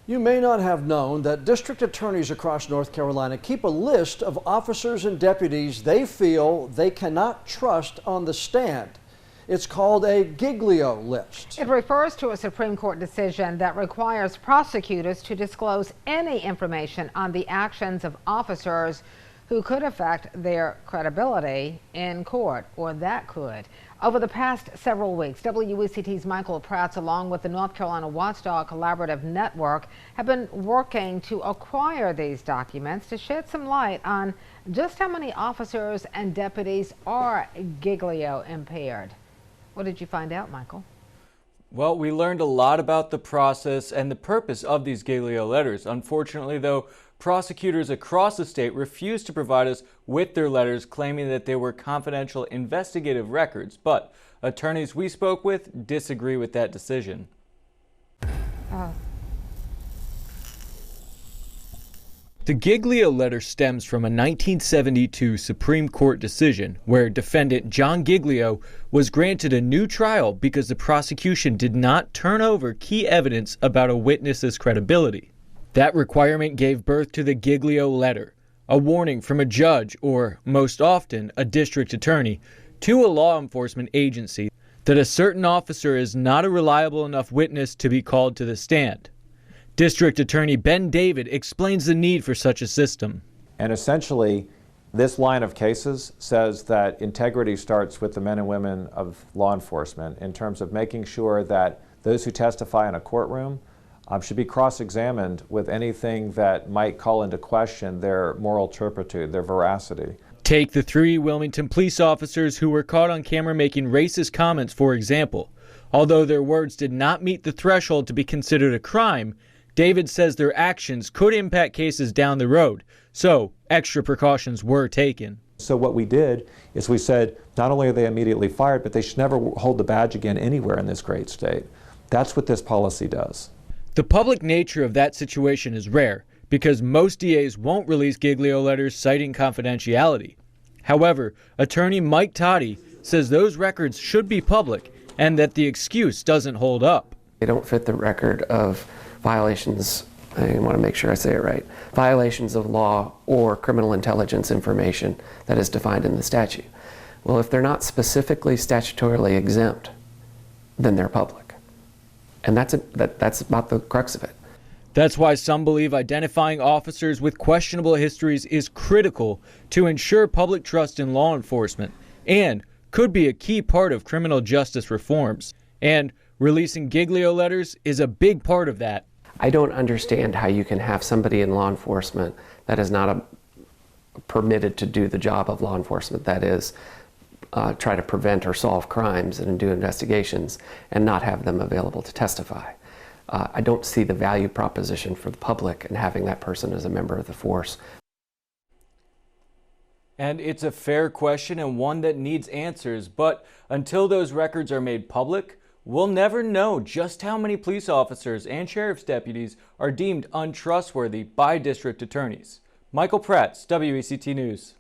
You may not have known that district attorneys across North Carolina keep a list of officers and deputies they feel they cannot trust on the stand. It's called a Giglio list. It refers to a Supreme Court decision that requires prosecutors to disclose any information on the actions of officers who could affect their credibility in court, or that could. Over the past several weeks, WECT's Michael Pratt, along with the North Carolina Watchdog Collaborative Network, have been working to acquire these documents to shed some light on just how many officers and deputies are Giglio impaired. What did you find out, Michael? Well, we learned a lot about the process and the purpose of these Giglio letters. Unfortunately, though, prosecutors across the state refused to provide us with their letters, claiming that they were confidential investigative records. But attorneys we spoke with disagree with that decision. The Giglio letter stems from a 1972 Supreme Court decision where defendant John Giglio was granted a new trial because the prosecution did not turn over key evidence about a witness's credibility. That requirement gave birth to the Giglio letter, a warning from a judge, or most often a district attorney, to a law enforcement agency that a certain officer is not a reliable enough witness to be called to the stand. District Attorney Ben David explains the need for such a system. And essentially, this line of cases says that integrity starts with the men and women of law enforcement in terms of making sure that those who testify in a courtroom should be cross-examined with anything that might call into question their moral turpitude, their veracity. Take the 3 Wilmington police officers who were caught on camera making racist comments, for example. Although their words did not meet the threshold to be considered a crime, David says their actions could impact cases down the road, so extra precautions were taken. So what we did is we said not only are they immediately fired, but they should never hold the badge again anywhere in this great state. That's what this policy does. The public nature of that situation is rare because most DAs won't release Giglio letters citing confidentiality. However, attorney Mike Toddy says those records should be public and that the excuse doesn't hold up. They don't fit the record of violations, I want to make sure I say it right, violations of law or criminal intelligence information that is defined in the statute. Well, if they're not specifically statutorily exempt, then they're public. And that's about the crux of it. That's why some believe identifying officers with questionable histories is critical to ensure public trust in law enforcement and could be a key part of criminal justice reforms. And releasing Giglio letters is a big part of that. I don't understand how you can have somebody in law enforcement that is not permitted to do the job of law enforcement, that is, try to prevent or solve crimes and do investigations, and not have them available to testify. I don't see the value proposition for the public in having that person as a member of the force. And it's a fair question and one that needs answers, but until those records are made public, we'll never know just how many police officers and sheriff's deputies are deemed untrustworthy by district attorneys. Michael Pratt, WECT News.